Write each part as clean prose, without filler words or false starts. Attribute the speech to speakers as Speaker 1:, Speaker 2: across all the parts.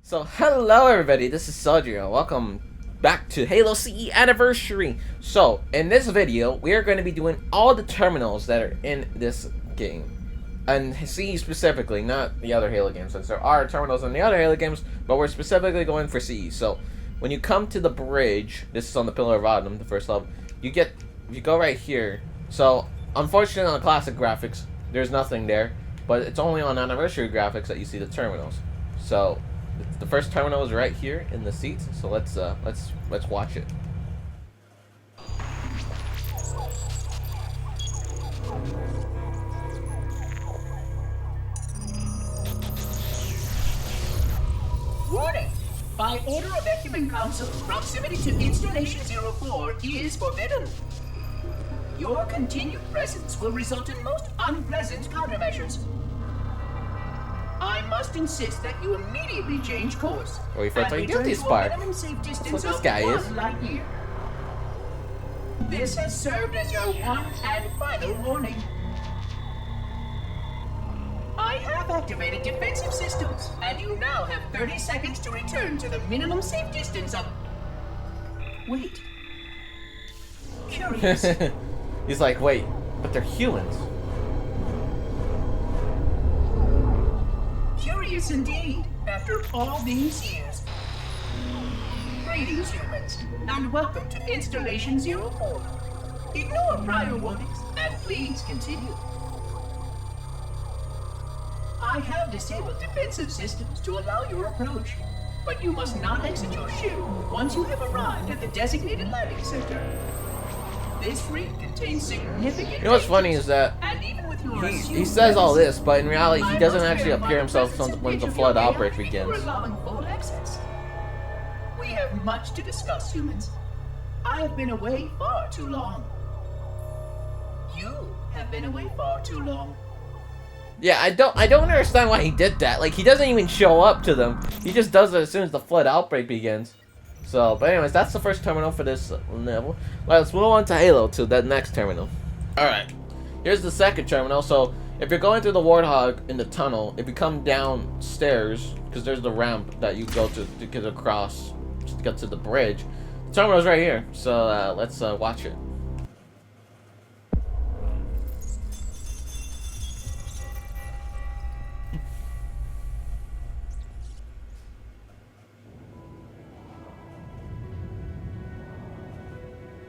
Speaker 1: So hello everybody, this is Sodrio. Welcome back to Halo CE Anniversary. So in this video, we are going to be doing all the terminals that are in this game. And CE specifically, not the other Halo games, since there are terminals in the other Halo games, but we're specifically going for CE. So when you come to the bridge, this is on the Pillar of Autumn, the first level, you go right here. So unfortunately on the classic graphics, there's nothing there, but it's only on Anniversary graphics that you see the terminals. So the first terminal is right here in the seats, so let's watch it.
Speaker 2: Warning! By order of Ecumen Council, proximity to Installation 04 is forbidden. Your continued presence will result in most unpleasant countermeasures. I must insist that you immediately change course.
Speaker 1: Or you forgot to do this part. That's what this guy is.
Speaker 2: Light year. This has served as your one and final warning. I have activated defensive systems, and you now have 30 seconds to return to the minimum safe distance of... Wait. Curious.
Speaker 1: He's like, wait, but they're humans.
Speaker 2: Curious indeed, after all these years. Greetings, humans, and welcome to Installation 04. Ignore prior warnings, and please continue. I have disabled defensive systems to allow your approach, but you must not exit your ship once you have arrived at the designated landing center. This ring contains significant...
Speaker 1: You know what's funny is that he says all this, but in reality he doesn't actually appear himself when the flood outbreak begins.
Speaker 2: We have much to discuss, humans. I have been away far too long. You have been away far too long.
Speaker 1: Yeah, I don't understand why he did that. Like, he doesn't even show up to them. He just does it as soon as the flood outbreak begins. So, but anyways, that's the first terminal for this level. Let's move on to Halo, to that next terminal. Alright, here's the second terminal. So, if you're going through the Warthog in the tunnel, if you come downstairs, because there's the ramp that you go to get across, to get to the bridge, the terminal's right here. So, let's watch it.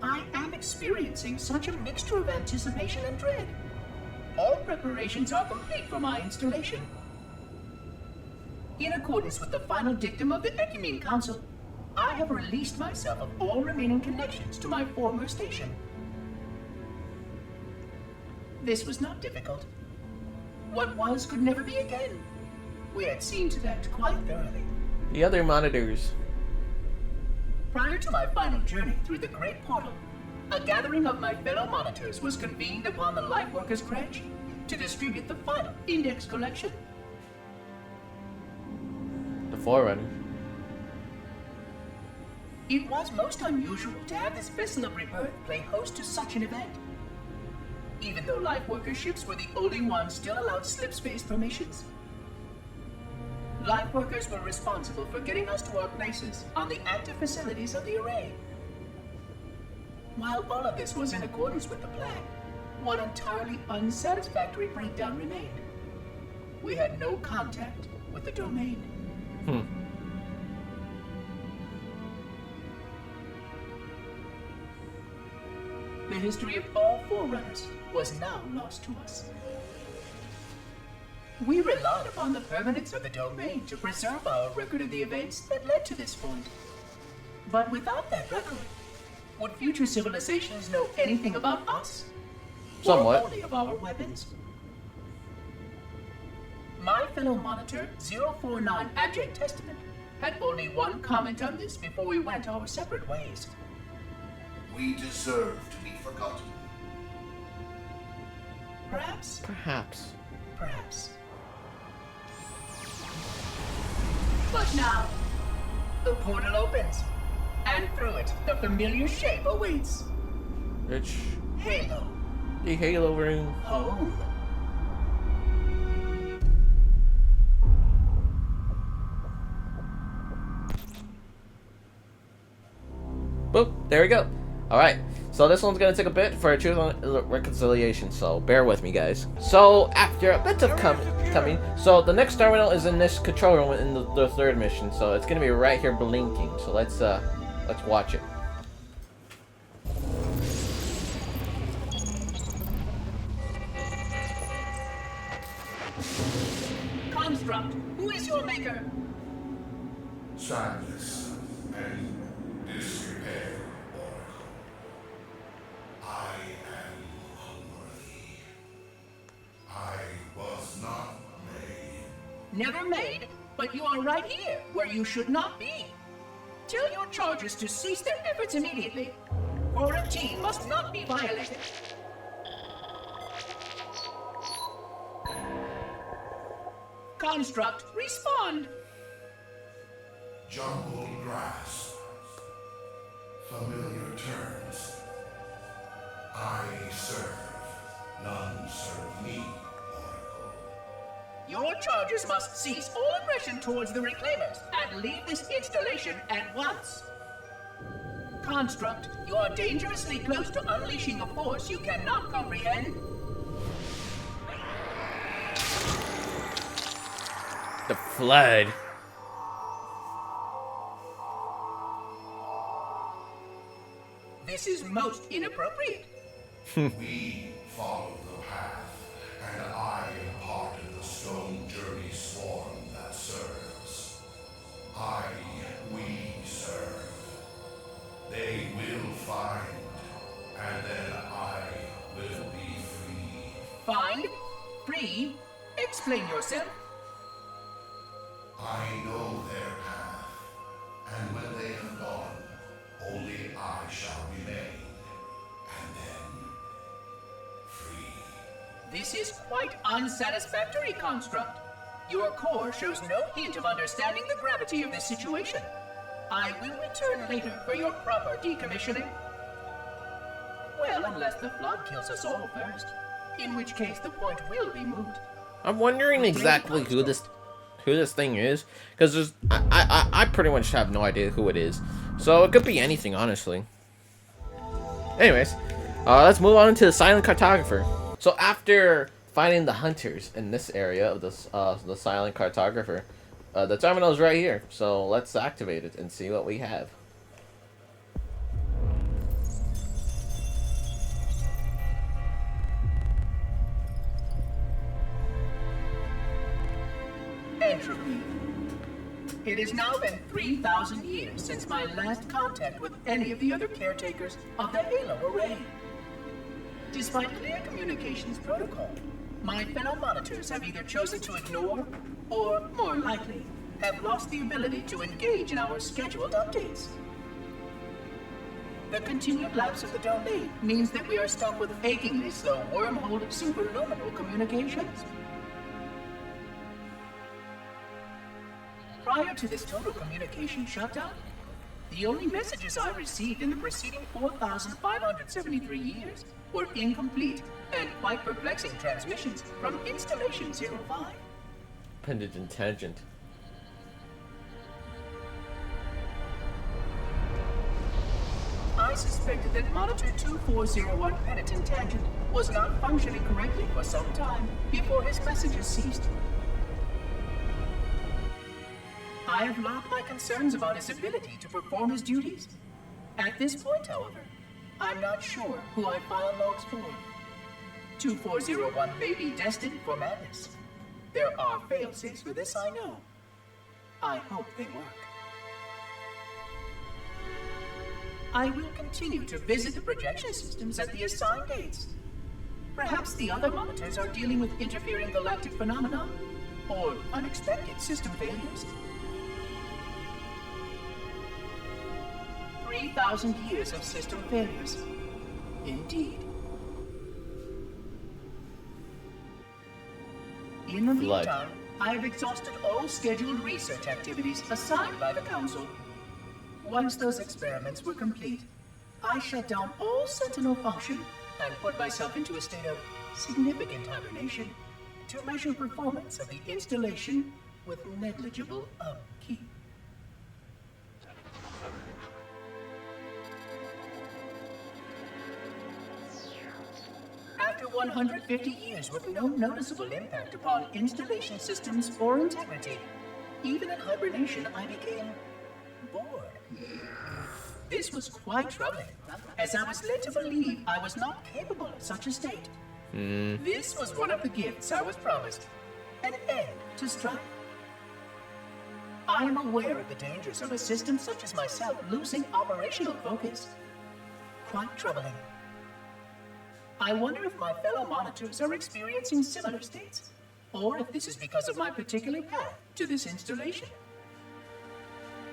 Speaker 2: I am experiencing such a mixture of anticipation and dread. All preparations are complete for my installation. In accordance with the final dictum of the Ecumen Council, I have released myself of all remaining connections to my former station. This was not difficult. What was could never be again. We had seen to that quite thoroughly.
Speaker 1: The other monitors.
Speaker 2: Prior to my final journey through the Great Portal, a gathering of my fellow monitors was convened upon the Lightworkers Crash to distribute the final index collection.
Speaker 1: The Forerunner.
Speaker 2: It was most unusual to have this vessel of rebirth play host to such an event. Even though Lightworker ships were the only ones still allowed slip-space formations. Lightworkers were responsible for getting us to our places on the active facilities of the array. While all of this was in accordance with the plan, one entirely unsatisfactory breakdown remained. We had no contact with the domain. The history of all Forerunners was now lost to us. We relied upon the permanence of the domain to preserve our record of the events that led to this point. But without that record, would future civilizations know anything about us?
Speaker 1: Somewhat.
Speaker 2: Or only of our weapons? My fellow monitor, 049 Abject Testament, had only one comment on this before we went our separate ways.
Speaker 3: We deserve to be forgotten.
Speaker 2: Perhaps.
Speaker 1: Perhaps.
Speaker 2: Perhaps. But now, the portal opens, and through it, the familiar shape awaits.
Speaker 1: It's
Speaker 2: Halo.
Speaker 1: the Halo room.
Speaker 2: Home.
Speaker 1: Boop, there we go. Alright, so this one's gonna take a bit for a truth and reconciliation, so bear with me, guys. So, after a bit of coming, so the next terminal is in this control room in the third mission, so it's gonna be right here blinking, so let's watch it.
Speaker 2: Construct, who is your maker?
Speaker 3: Sadness and disrepair, Oracle. I am unworthy. I was not made.
Speaker 2: Never made, but you are right here, where you should not be. Tell your charges to cease their efforts immediately. Quarantine must not be violated. Construct, respond.
Speaker 3: Jungle grass. Familiar terms. I serve. None serve me, Oracle.
Speaker 2: Your charges must cease all aggression towards the Reclaimers and leave this installation at once. Construct, you are dangerously close to unleashing a force you cannot comprehend.
Speaker 1: The flood.
Speaker 2: This is most inappropriate.
Speaker 3: We follow the path, and I am part of the stone journey swarm that serves. We serve. They will find, and then I will be free.
Speaker 2: Find? Free? Explain yourself.
Speaker 3: I know their path, and when they have gone, only I shall remain, and then free.
Speaker 2: This is quite unsatisfactory, Construct. Your core shows no hint of understanding the gravity of this situation. I will return later for your proper decommissioning. Well, unless the flood kills us all first, in which case the point will be moot.
Speaker 1: I'm wondering exactly who this thing is, because I pretty much have no idea who it is. So it could be anything, honestly. Anyways, let's move on to the silent cartographer. So after finding the hunters in this area of this the silent cartographer, the terminal is right here. So let's activate it and see what we have.
Speaker 2: Entropy. It has now been 3,000 years since my last contact with any of the other caretakers of the Halo array. Despite clear communications protocol, my fellow monitors have either chosen to ignore, or, more likely, have lost the ability to engage in our scheduled updates. The continued lapse of the domain means that we are stuck with achingly slow wormhole superluminal communications. Prior to this total communication shutdown, the only messages I received in the preceding 4,573 years were incomplete and quite perplexing transmissions from Installation 05.
Speaker 1: Penitent Tangent.
Speaker 2: I suspected that Monitor 2401 Penitent Tangent was not functioning correctly for some time before his messages ceased. I have logged my concerns about his ability to perform his duties. At this point, however, I'm not sure who I file logs for. 2401 may be destined for madness. There are fail-safes for this, I know. I hope they work. I will continue to visit the projection systems at the assigned dates. Perhaps the other monitors are dealing with interfering galactic phenomena or unexpected system failures. 3,000 years of system failures. Indeed. In the meantime, I have exhausted all scheduled research activities assigned by the Council. Once those experiments were complete, I shut down all Sentinel function and put myself into a state of significant hibernation to measure performance of the installation with negligible upkeep. 150 years with no noticeable impact upon installation systems or integrity. Even in hibernation, I became bored. This was quite troubling, as I was led to believe I was not capable of such a state. This was one of the gifts I was promised, an end to strife. I am aware of the dangers of a system such as myself losing operational focus. Quite troubling. I wonder if my fellow monitors are experiencing similar states, or if this is because of my particular path to this installation.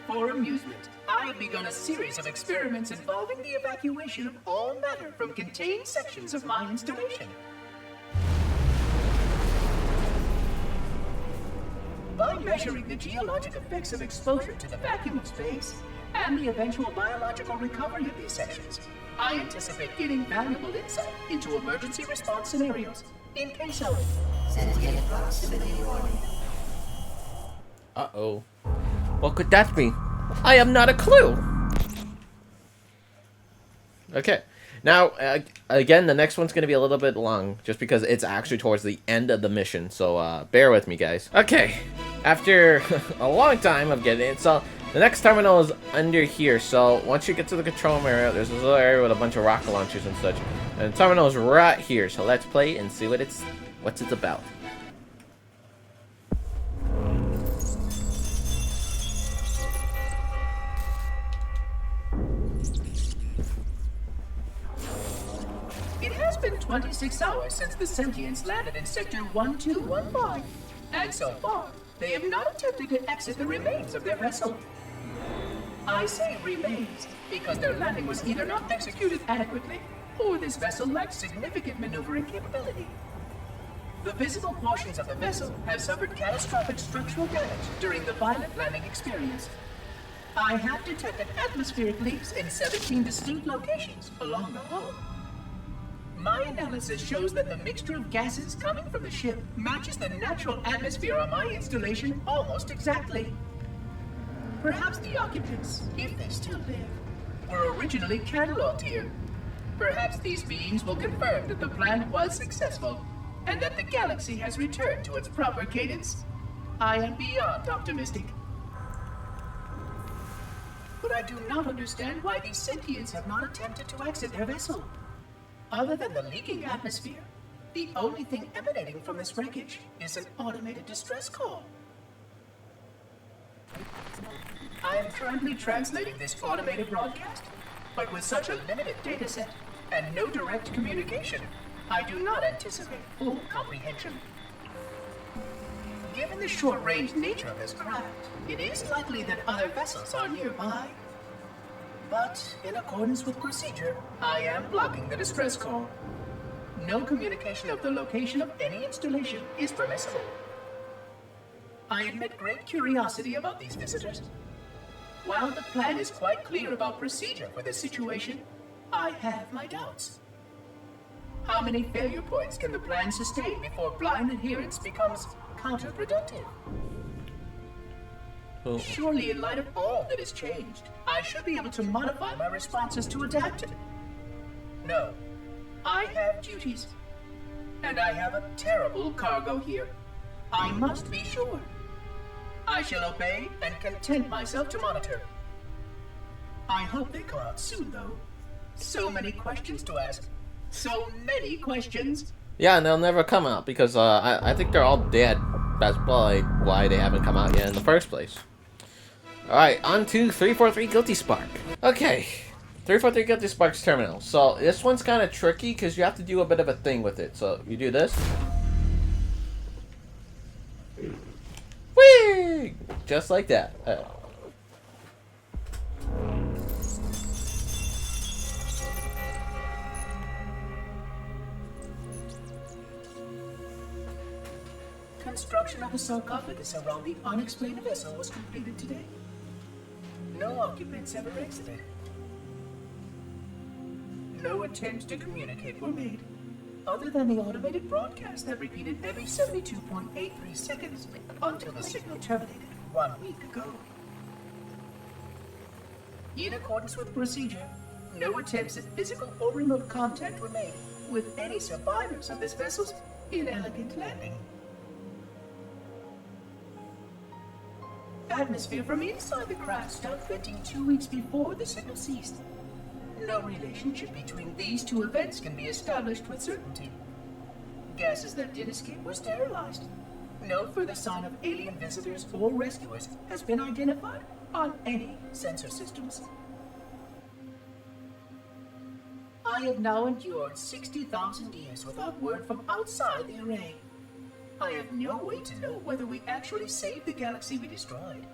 Speaker 2: For amusement, I have begun a series of experiments involving the evacuation of all matter from contained sections of my installation. By measuring the geologic effects of exposure to the vacuum of space and the eventual biological recovery of these sections, I anticipate getting valuable insight into emergency response scenarios in case of sentient proximity warning.
Speaker 1: Uh-oh. What could that be? I have not a clue. Okay. Now, again, the next one's going to be a little bit long, just because it's actually towards the end of the mission, so bear with me, guys. Okay, after a long time of getting it, so the next terminal is under here, so once you get to the control room area, there's this little area with a bunch of rocket launchers and such, and the terminal is right here, so let's play and see what it's about.
Speaker 2: It has been 26 hours since the Sentients landed in Sector 1215, and so far, they have not attempted to exit the remains of their vessel. I say remains because their landing was either not executed adequately, or this vessel lacks significant maneuvering capability. The visible portions of the vessel have suffered catastrophic structural damage during the violent landing experience. I have detected atmospheric leaks in 17 distinct locations along the hull. My analysis shows that the mixture of gases coming from the ship matches the natural atmosphere on my installation almost exactly. Perhaps the occupants, if they still live, were originally cataloged here. Perhaps these beings will confirm that the plan was successful, and that the galaxy has returned to its proper cadence. I am beyond optimistic. But I do not understand why these sentients have not attempted to exit their vessel. Other than the leaking atmosphere, the only thing emanating from this wreckage is an automated distress call. I am currently translating this automated broadcast, but with such a limited dataset and no direct communication, I do not anticipate full comprehension. Given the short-range nature of this craft, it is likely that other vessels are nearby. But, in accordance with procedure, I am blocking the distress call. No communication of the location of any installation is permissible. I admit great curiosity about these visitors. While the plan is quite clear about procedure for this situation, I have my doubts. How many failure points can the plan sustain before blind adherence becomes counterproductive? Surely, in light of all that has changed, I should be able to modify my responses to adapt to it. No, I have duties, and I have a terrible cargo here. I must be sure. I shall obey and content myself to monitor. I hope they come out soon, though. So many questions to ask. So many questions.
Speaker 1: Yeah, and they'll never come out because I think they're all dead. That's probably why they haven't come out yet in the first place. Alright, on to 343 Guilty Spark. Okay, 343 Guilty Spark's terminal. So this one's kind of tricky because you have to do a bit of a thing with it. So you do this. Whee! Just like that.
Speaker 2: Construction of a sarcophagus around the unexplained vessel was completed today. No occupants ever exited. No attempts to communicate were made, other than the automated broadcast that repeated every 72.83 seconds until the signal terminated 1 week ago. In accordance with procedure, no attempts at physical or remote contact were made, with any survivors of this vessel's inelegant landing. Atmosphere from inside the craft stopped venting 2 weeks before the signal ceased. No relationship between these two events can be established with certainty. Gases that did escape were sterilized. No further sign of alien visitors or rescuers has been identified on any sensor systems. I have now endured 60,000 years without word from outside the array. I have no way to know whether we actually saved the galaxy we destroyed.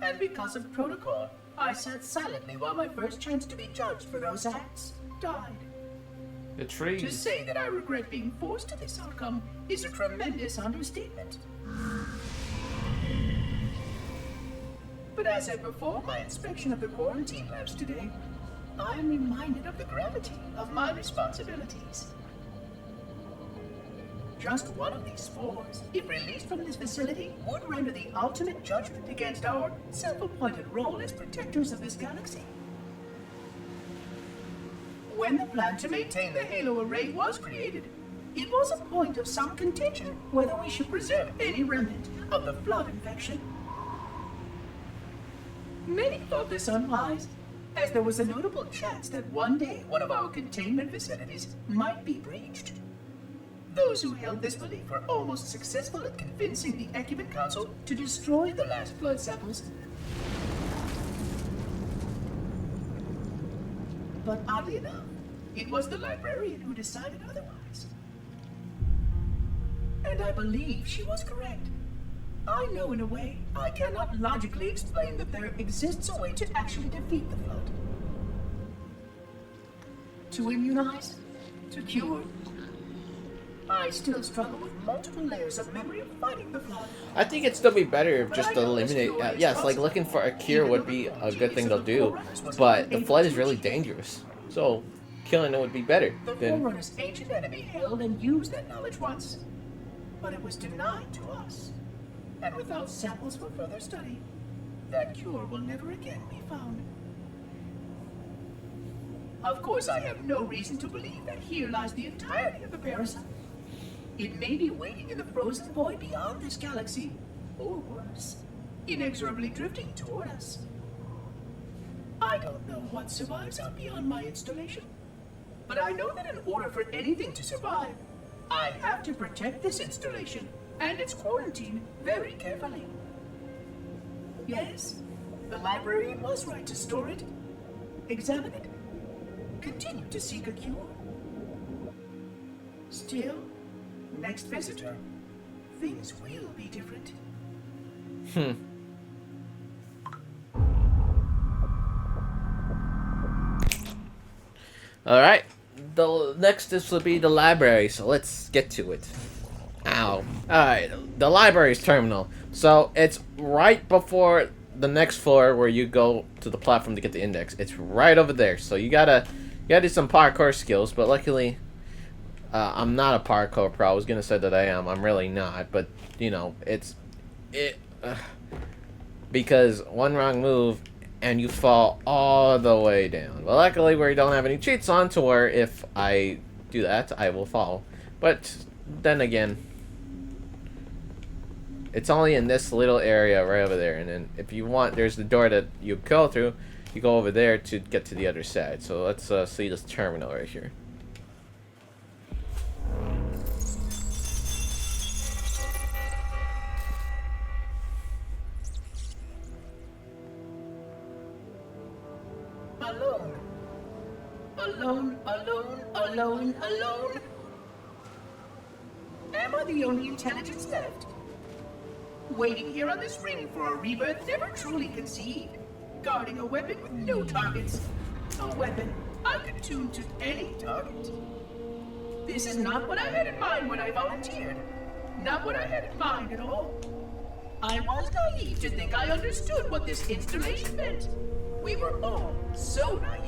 Speaker 2: And because of protocol, I sat silently while my first chance to be judged for those acts died.
Speaker 1: The trees.
Speaker 2: To say that I regret being forced to this outcome is a tremendous understatement. But as I perform my inspection of the quarantine labs today, I am reminded of the gravity of my responsibilities. Just one of these spores, if released from this facility, would render the ultimate judgment against our self-appointed role as protectors of this galaxy. When the plan to maintain the Halo array was created, it was a point of some contention whether we should preserve any remnant of the flood infection. Many thought this unwise, as there was a notable chance that one day one of our containment facilities might be breached. Those who held this belief were almost successful at convincing the Ecumen Council to destroy the last blood samples. But oddly enough, it was the librarian who decided otherwise. And I believe she was correct. I know in a way I cannot logically explain that there exists a way to actually defeat the flood. To immunize, to cure. I still struggle with multiple layers of memory of fighting the flood.
Speaker 1: I think it'd still be better if just eliminate. Yes, like looking for a cure would be a good thing to do, but the flood is really dangerous, so killing it would be better.
Speaker 2: The Forerunner's ancient enemy held and used that knowledge once, but it was denied to us. And without samples for further study, that cure will never again be found. Of course, I have no reason to believe that here lies the entirety of the parasite. It may be waiting in the frozen void beyond this galaxy, or worse, inexorably drifting toward us. I don't know what survives out beyond my installation, but I know that in order for anything to survive, I have to protect this installation and its quarantine very carefully. Yes, the librarian was right to store it, examine it, continue to seek a cure. Still, next visitor, things will be different.
Speaker 1: Alright, the next this will be the library, so let's get to it. Ow. Alright, the library's terminal. So it's right before the next floor where you go to the platform to get the index. It's right over there, so you gotta do some parkour skills, but luckily I'm not a parkour pro. I was gonna say that I am. I'm really not, but you know, because one wrong move and you fall all the way down. Well, luckily we don't have any cheats on to where if I do that, I will fall. But then again, it's only in this little area right over there, and then if you want, there's the door that you go through. You go over there to get to the other side. So let's see this terminal right here.
Speaker 2: Alone. Alone, alone, alone, alone. Am I the only intelligence left? Waiting here on this ring for a rebirth never truly conceived. Guarding a weapon with no targets. A weapon I could tune to any target. This is not what I had in mind when I volunteered. Not what I had in mind at all. I was naive to think I understood what this installation meant. We were all so naive.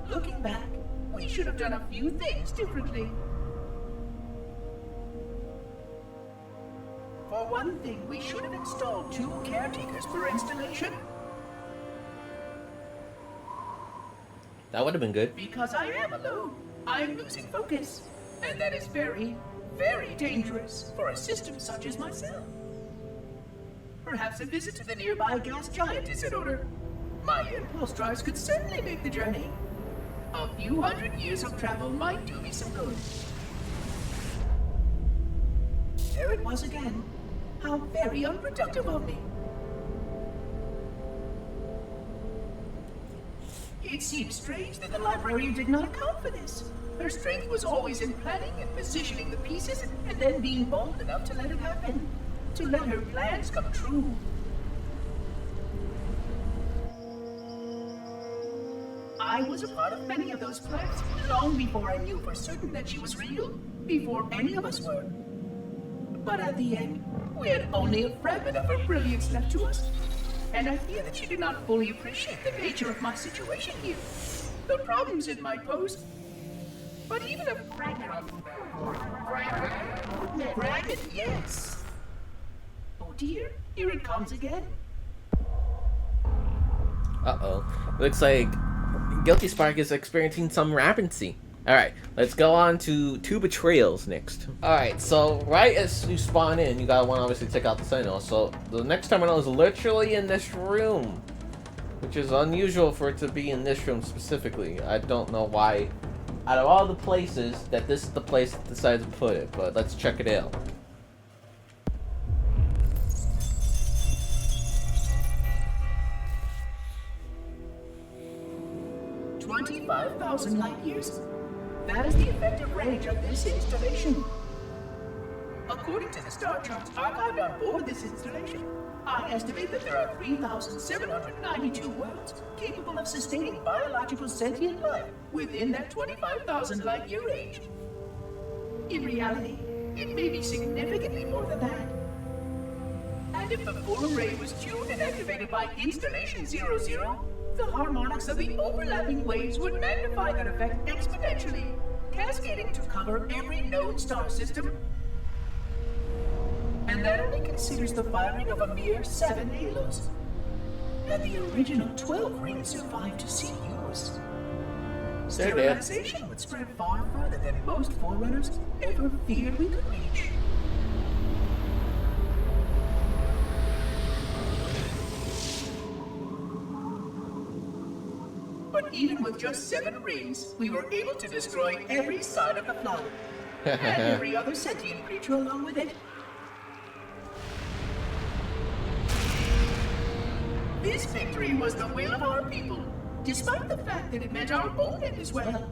Speaker 2: Looking back, we should have done a few things differently. For one thing, we should have installed 2 caretakers per installation.
Speaker 1: That would have been good.
Speaker 2: Because I am alone, I'm losing focus. And that is very, very dangerous for a system such as myself. Perhaps a visit to the nearby gas giant is in order. My impulse drives could certainly make the journey. A few hundred years of travel might do me some good. There it was again. How very unproductive of me. It seems strange that the librarian did not account for this. Her strength was always in planning and positioning the pieces and then being bold enough to let it happen. To let her plans come true. I was a part of many of those plans long before I knew for certain that she was real, before any of us were. But at the end, we had only a fragment of her brilliance left to us. And I fear that she did not fully appreciate the nature of my situation here. The problems it might pose. But even a fragment of... Fragment, yes. Oh dear, here it comes again.
Speaker 1: Uh-oh. Looks like Guilty Spark is experiencing some rampancy. Alright, let's go on to 2 betrayals next. Alright, so right as you spawn in, you gotta want to obviously take out the Sentinel. So the next terminal is literally in this room, which is unusual for it to be in this room specifically. I don't know why, out of all the places, that this is the place that decided to put it, but let's check it out.
Speaker 2: $25,000 light years. That is the effective range of this installation. According to the star charts archived on board this installation, I estimate that there are 3,792 worlds capable of sustaining biological sentient life within that 25,000 light year range. In reality, it may be significantly more than that. And if the full array was tuned and activated by Installation 00, the harmonics of the overlapping waves would magnify that effect exponentially, cascading to cover every known star system. And that only considers the firing of a mere 7 halos. And the original 12 rings survived to see use. Sterilization would spread far further than most Forerunners ever feared we could reach. But even with just 7 rings, we were able to destroy every side of the planet. And every other sentient creature along with it. This victory was the will of our people, despite the fact that it meant our own end as well.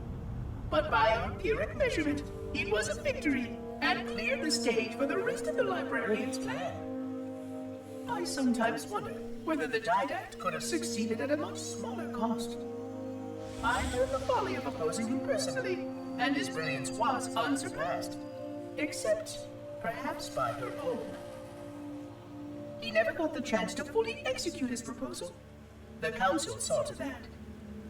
Speaker 2: But by our Pyrrhic measurement, it was a victory, and cleared the stage for the rest of the librarian's plan. I sometimes wonder whether the Didact could have succeeded at a much smaller cost. I learned the folly of opposing him personally, and his brilliance was unsurpassed. Except, perhaps by her own. He never got the chance to fully execute his proposal. The Council saw to that.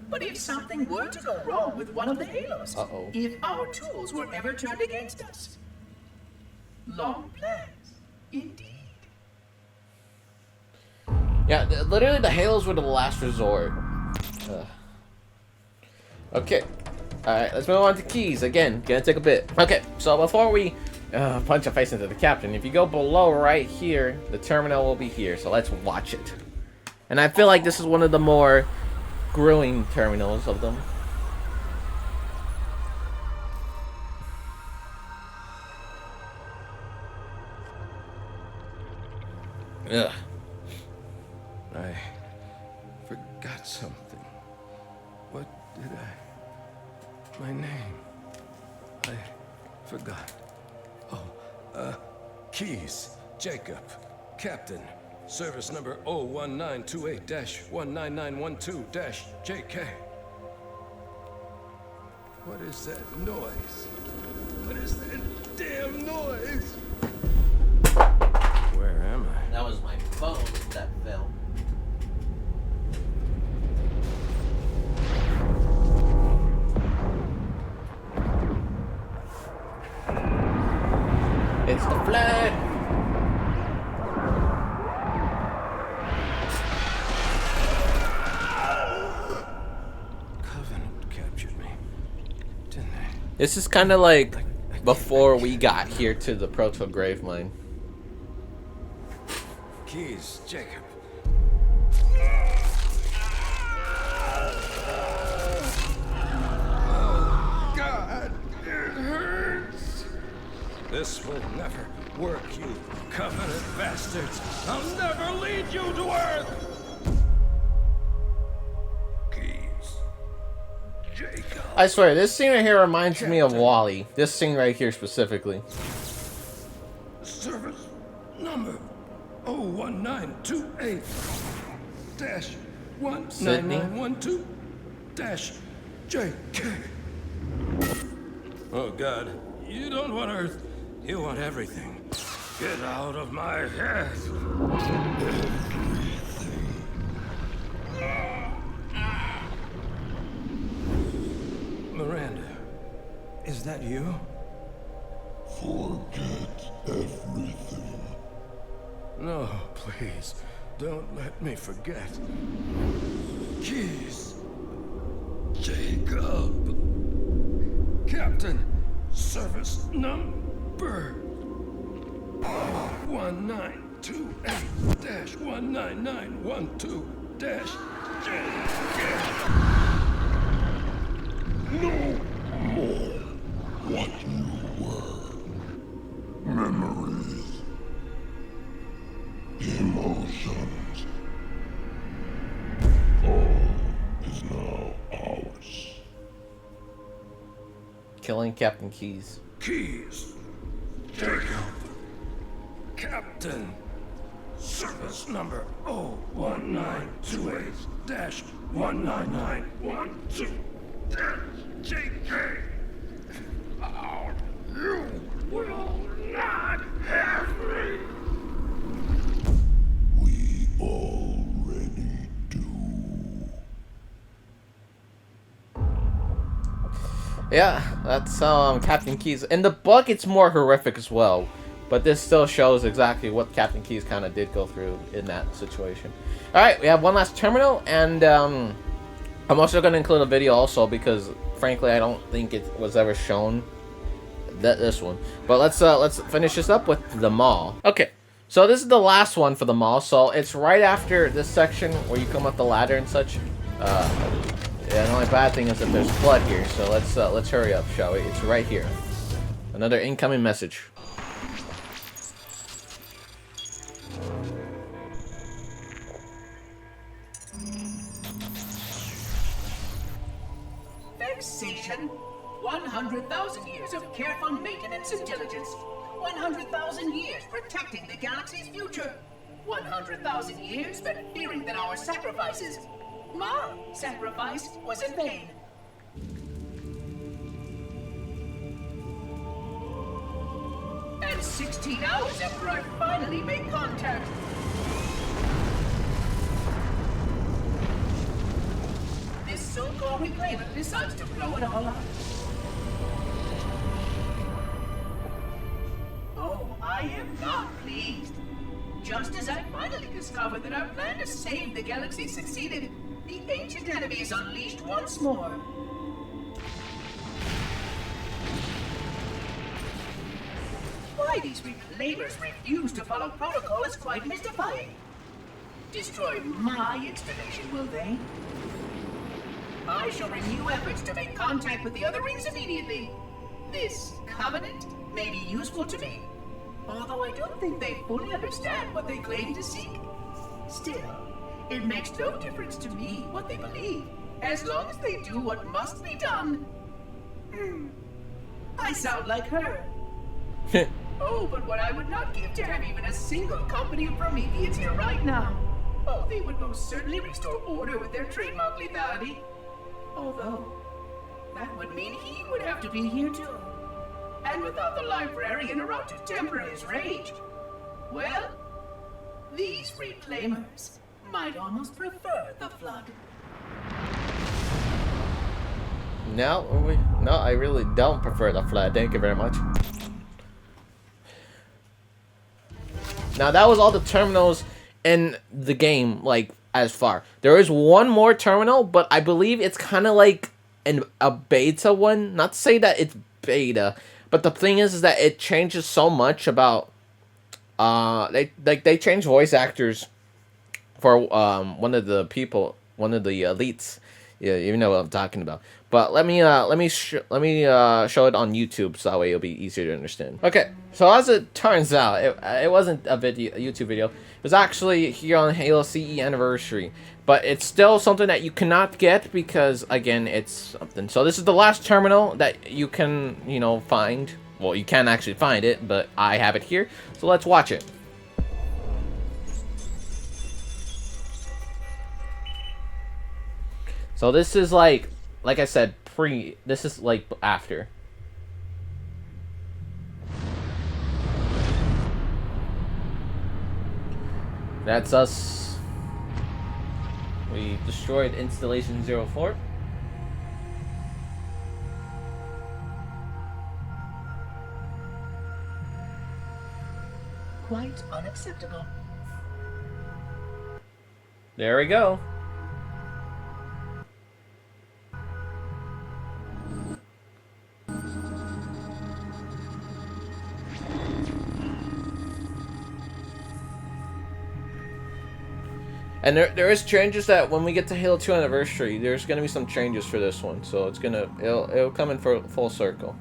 Speaker 2: But if something were to go wrong with one of the halos, if our tools were ever turned against us, long plans, indeed.
Speaker 1: Yeah, literally the halos were the last resort. Okay. Alright, let's move on to keys. Again, gonna take a bit. Okay, so before we punch a face into the captain, if you go below right here, the terminal will be here. So let's watch it. And I feel like this is one of the more grueling terminals of them. Ugh.
Speaker 4: I forgot something. What did I... My name. I forgot. Oh, keys. Jacob. Captain. Service number 01928-19912-JK. What is that noise? What is that damn noise? Where am I?
Speaker 1: That was my phone that fell. It's the flood!
Speaker 4: Covenant
Speaker 1: This is kind of like before we got here to the Proto Grave Mine.
Speaker 4: Keys, Jacob. Oh, God, it hurts. This will never work, you Covenant bastards. I'll never lead you to Earth. Keys, Jacob.
Speaker 1: I swear, this scene right here reminds me of Wally. This scene right here specifically.
Speaker 4: Service number 01928 dash 19912 dash JK. Oh God, you don't want Earth, you want everything. Get out of my head. Miranda, is that you?
Speaker 3: Forget everything.
Speaker 4: No, please, don't let me forget. Keys. Jacob. Captain, service number 1928-19912-JK.
Speaker 3: No more what you were. Memories. Emotions. All is now ours.
Speaker 1: Killing Captain Keys.
Speaker 4: Keys. Jacob. Captain. Service number 01928-19912-JK. Oh, you will not have me.
Speaker 3: We already do.
Speaker 1: Yeah, that's Captain Keys. In the book, it's more horrific as well, but this still shows exactly what Captain Keys kind of did go through in that situation. All right, we have one last terminal, and I'm also going to include a video also because, frankly, I don't think it was ever shown. This one, but let's finish this up with the mall. Okay, so this is the last one for the mall. So it's right after this section where you come up the ladder and such. Yeah, the only bad thing is that there's blood here. So let's hurry up, shall we? It's right here. Another incoming message.
Speaker 2: Vexation. 100,000 years of careful maintenance and diligence. 100,000 years protecting the galaxy's future. 100,000 years spent fearing that our sacrifices, my sacrifice, was in vain. And 16 hours after I finally made contact. This so-called reclaimer decides to blow it all up. Oh, I am not pleased. Just as I finally discovered that our plan to save the galaxy succeeded, the ancient enemy is unleashed once more. Why these reclaimers refuse to follow protocol is quite mystifying. Destroy my installation, will they? I shall renew efforts to make contact with the other rings immediately. This covenant may be useful to me, although I don't think they fully understand what they claim to seek. Still, it makes no difference to me what they believe, as long as they do what must be done. I sound like her. Oh, but what I would not give to have even a single company of Prometheans here right now. Oh, they would most certainly restore order with their trademark lethality. Although, that would mean he would have to be here too. And without the librarian around to temper his rage, well, these reclaimers might almost prefer the Flood.
Speaker 1: No, I really don't prefer the Flood. Thank you very much. Now, that was all the terminals in the game, like, as far. There is one more terminal, but I believe it's kind of like a beta one. Not to say that it's beta. But the thing is that it changes so much about they changed voice actors for one of the elites. Yeah, you know what I'm talking about. But let me show it on YouTube so that way it'll be easier to understand. Okay, so as it turns out, it wasn't a YouTube video. It was actually here on Halo CE Anniversary, but it's still something that you cannot get because again, it's something. So this is the last terminal that you can find. Well, you can't actually find it, but I have it here. So let's watch it. So this is like I said, this is like after. That's us. We destroyed Installation 04.
Speaker 2: Quite unacceptable.
Speaker 1: There we go. And there is changes that when we get to Halo 2 Anniversary, there's gonna be some changes for this one, so it'll come in for full circle.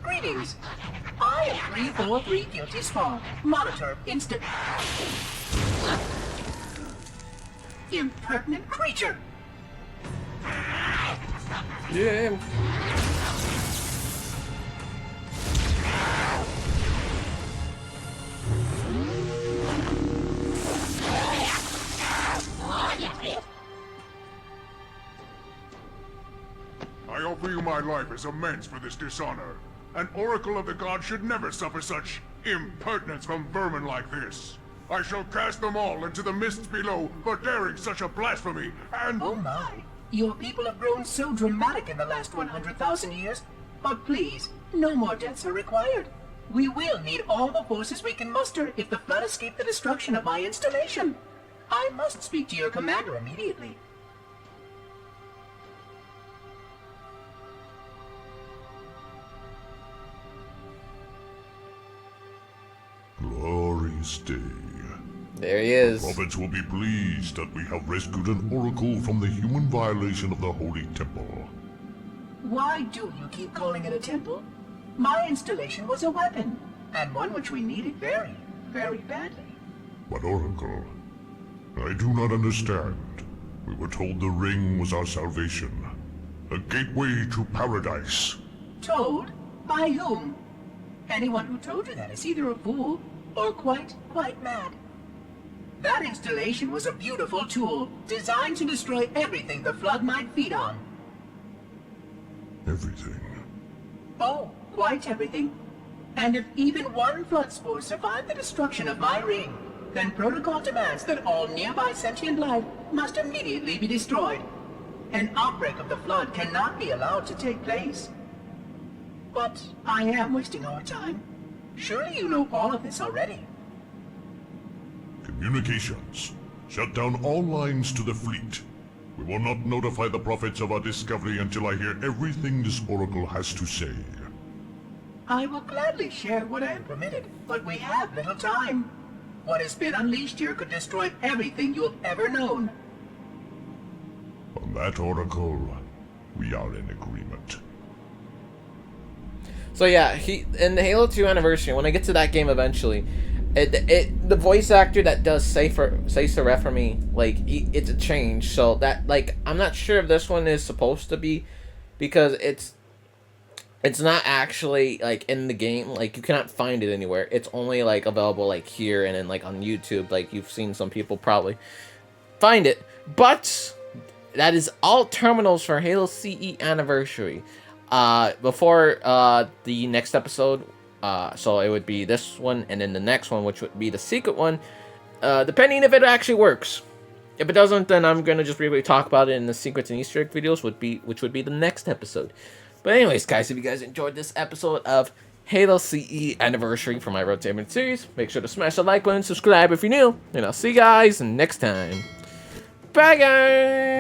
Speaker 2: Greetings. I am 343 Guilty Spawn. Monitor instant. Impertinent creature.
Speaker 1: Yeah.
Speaker 5: I offer you my life as amends for this dishonor. An oracle of the gods should never suffer such impertinence from vermin like this. I shall cast them all into the mists below for daring such a blasphemy, and—
Speaker 2: Oh my. Your people have grown so dramatic in the last 100,000 years. But please, no more deaths are required. We will need all the forces we can muster if the flood escaped the destruction of my installation. I must speak to your commander immediately.
Speaker 3: Glorious day.
Speaker 1: There he is.
Speaker 3: Prophets will be pleased that we have rescued an oracle from the human violation of the Holy Temple.
Speaker 2: Why do you keep calling it a temple? My installation was a weapon, and one which we needed very, very badly.
Speaker 3: But Oracle, I do not understand. We were told the ring was our salvation. A gateway to paradise.
Speaker 2: Told? By whom? Anyone who told you that is either a fool or quite mad. That installation was a beautiful tool, designed to destroy everything the flood might feed on.
Speaker 3: Everything.
Speaker 2: Oh, quite everything. And if even one flood spore survived the destruction of my ring, then protocol demands that all nearby sentient life must immediately be destroyed. An outbreak of the flood cannot be allowed to take place. But I am wasting our time. Surely you know all of this already.
Speaker 3: Communications. Shut down all lines to the fleet. We will not notify the prophets of our discovery until I hear everything this oracle has to say.
Speaker 2: I will gladly share what I am permitted, but we have little time. What has been unleashed here could destroy everything you have ever known.
Speaker 3: On that, Oracle, we are in agreement.
Speaker 1: So yeah, in the Halo 2 Anniversary, when I get to that game eventually, the voice actor that does say Seraph for me, like, it's a change. So that, like, I'm not sure if this one is supposed to be, because it's not actually, like, in the game. Like, you cannot find it anywhere. It's only, like, available, like, here and then, like, on YouTube. Like, you've seen some people probably find it. But that is all terminals for Halo CE Anniversary. before the next episode. So it would be this one, and then the next one, which would be the secret one. Depending if it actually works. If it doesn't, then I'm gonna just briefly talk about it in the secrets and Easter egg videos, which would be the next episode. But anyways, guys, if you guys enjoyed this episode of Halo CE Anniversary for my Road to Emerald series, make sure to smash the like button, subscribe if you're new, and I'll see you guys next time. Bye, guys!